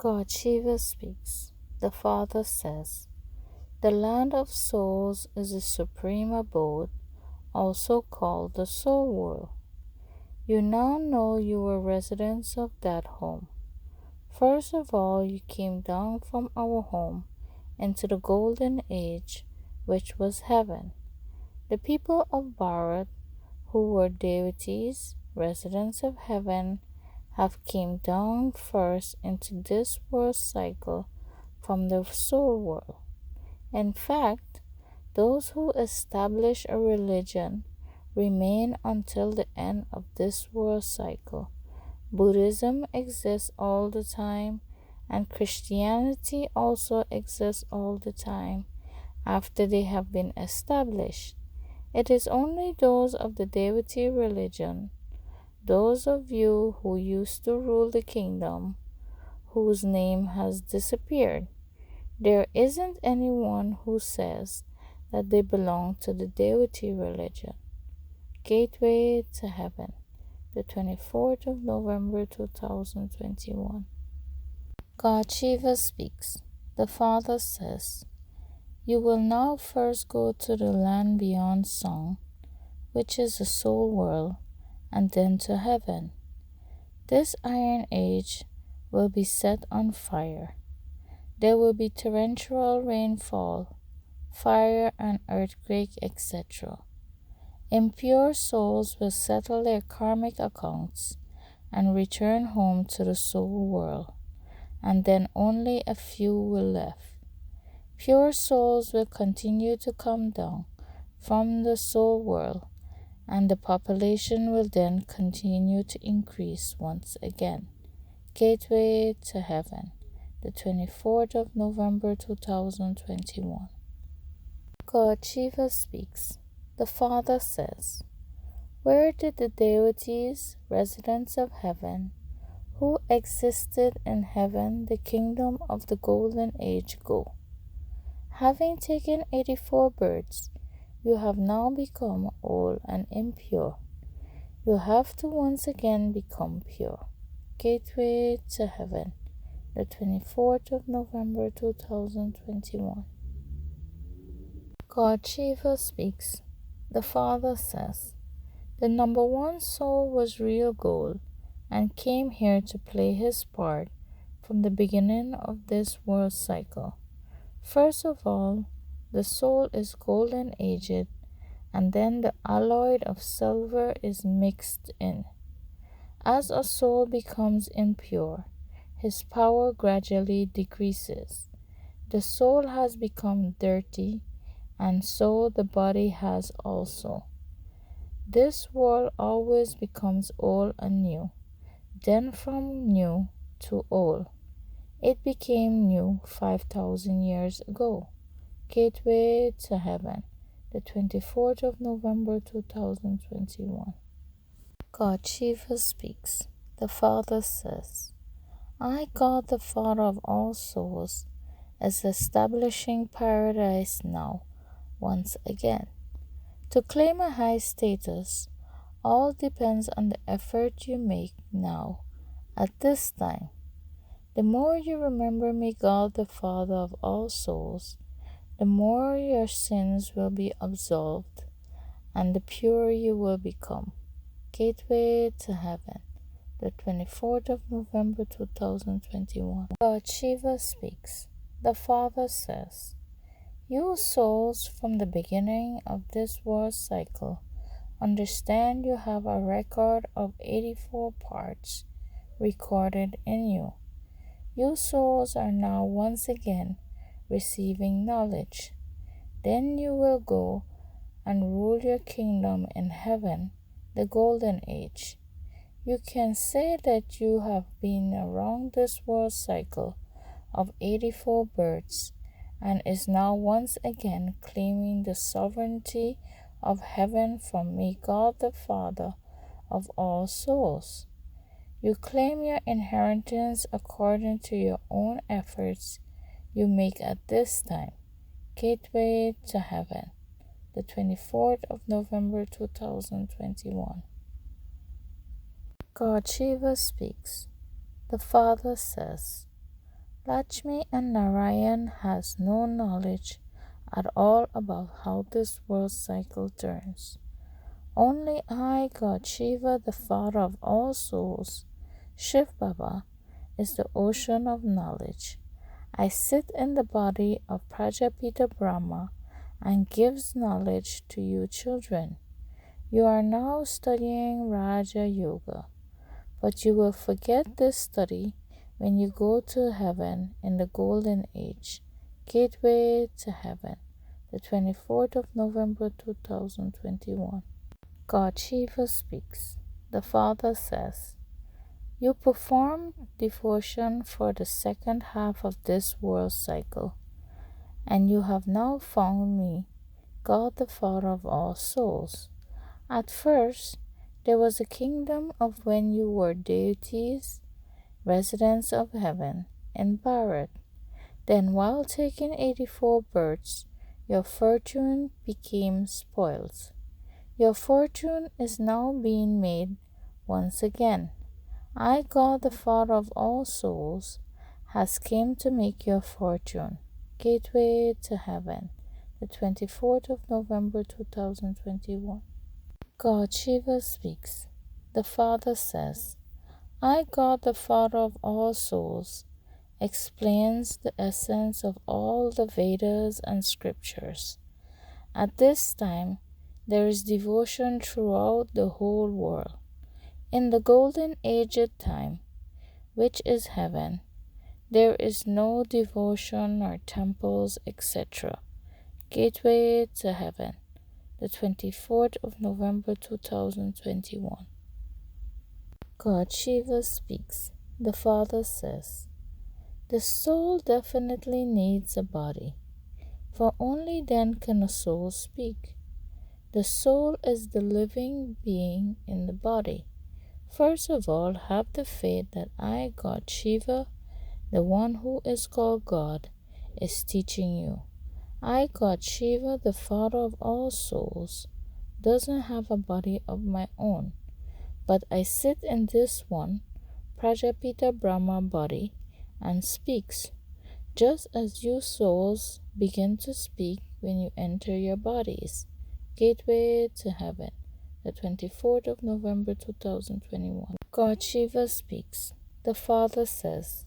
God Shiva speaks. The Father says, "The land of souls is the supreme abode, also called the soul world. You now know you were residents of that home. First of all, you came down from our home into the golden age, which was heaven. The people of Bharat, who were deities, residents of heaven, have came down first into this world cycle from the soul world. In fact, those who establish a religion remain until the end of this world cycle. Buddhism exists all the time, and Christianity also exists all the time after they have been established. It is only those of the deity religion, those of you who used to rule the kingdom, whose name has disappeared. There isn't anyone who says that they belong to the deity religion." Gateway to Heaven, the 24th of November 2021. God Shiva speaks. The Father says, "You will now first go to the land beyond song, which is the soul world, and then to heaven. This iron age will be set on fire. There will be torrential rainfall, fire and earthquake, etc. Impure souls will settle their karmic accounts and return home to the soul world, and then only a few will left. Pure souls will continue to come down from the soul world, and the population will then continue to increase once again." Gateway to Heaven, the 24th of November 2021. God Shiva speaks. The Father says, "Where did the deities, residents of heaven, who existed in heaven, the kingdom of the golden age, go? Having taken 84 births, you have now become old and impure. You have to once again become pure." Gateway to Heaven, the 24th of November 2021. God Shiva speaks. The Father says, "The number one soul was real gold and came here to play his part from the beginning of this world cycle. First of all, the soul is golden aged, and then the alloy of silver is mixed in. As a soul becomes impure, his power gradually decreases. The soul has become dirty, and so the body has also. This world always becomes old and new, then from new to old. It became new 5,000 years ago." Gateway to Heaven, the 24th of November 2021. God Shiva speaks. The Father says, "I, God the Father of all souls, is establishing paradise now, once again. To claim a high status, all depends on the effort you make now, at this time. The more you remember me, God the Father of all souls, the more your sins will be absolved, and the purer you will become." Gateway to Heaven, the 24th of November 2021. God Shiva speaks. The Father says, "You souls from the beginning of this world cycle understand you have a record of 84 parts recorded in you. You souls are now once again receiving knowledge. Then you will go and rule your kingdom in heaven, the golden age. You can say that you have been around this world cycle of 84 births and is now once again claiming the sovereignty of heaven from me, God the Father of all souls. You claim your inheritance according to your own efforts you make at this time." Gateway to Heaven, the 24th of November 2021. God Shiva speaks. The Father says, Lakshmi and Narayan has no knowledge at all about how this world cycle turns. Only I, God Shiva, the Father of all souls, Shiv Baba, is the ocean of knowledge. I sit in the body of Prajapita Brahma and gives knowledge to you children. You are now studying Raja Yoga, but you will forget this study when you go to heaven in the golden age. Gateway to Heaven, the 24th of November 2021. God Shiva speaks. The Father says, you perform devotion for the second half of this world cycle, and you have now found me, God the Father of all souls. At first, there was a kingdom of when you were deities, residents of heaven, in Bharat. Then, while taking 84 births, your fortune became spoiled. Your fortune is now being made once again. I, God the Father of all souls, has came to make your fortune. Gateway to Heaven, the 24th of November 2021. God Shiva speaks. The Father says, I, God the Father of all souls, explains the essence of all the Vedas and scriptures. At this time, there is devotion throughout the whole world. In the golden aged time, which is heaven, there is no devotion nor temples, etc. Gateway to Heaven, the 24th of November 2021. God Shiva speaks. The Father says, the soul definitely needs a body, for only then can a soul speak. The soul is the living being in the body. First of all, have the faith that I, God Shiva, the one who is called God, is teaching you. I, God Shiva, the Father of all souls, doesn't have a body of my own, but I sit in this one, Prajapita Brahma body, and speaks, just as you souls begin to speak when you enter your bodies. Gateway to Heaven, the 24th of November 2021. God Shiva speaks. The Father says,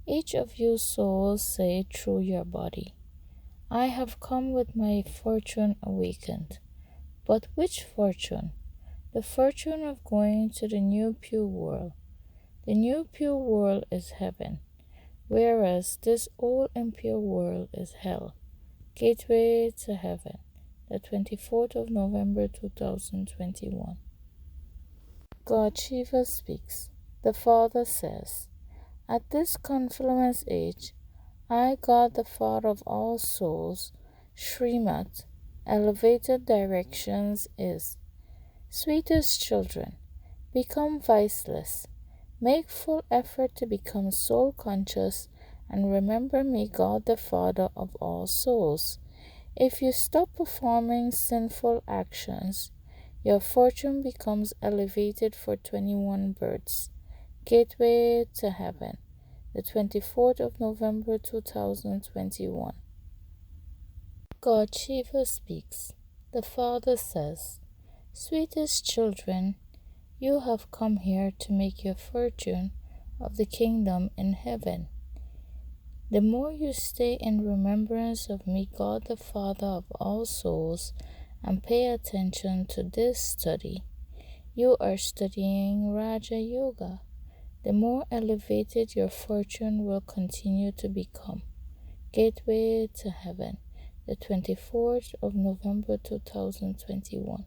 each of you souls say through your body, I have come with my fortune awakened. But which fortune? The fortune of going to the new pure world. The new pure world is heaven, whereas this old impure world is hell. Gateway to Heaven, the 24th of November 2021. God Shiva speaks. The Father says, at this confluence age, I, God the Father of all souls, Srimat, elevated directions is, sweetest children, become viceless, make full effort to become soul conscious, and remember me, God the Father of all souls. If you stop performing sinful actions, your fortune becomes elevated for 21 births. Gateway to Heaven, the 24th of November 2021. God Shiva speaks. The Father says, sweetest children, you have come here to make your fortune of the kingdom in heaven. The more you stay in remembrance of me, God the Father of all souls, and pay attention to this study, you are studying Raja Yoga, the more elevated your fortune will continue to become. Gateway to Heaven, the 24th of November 2021.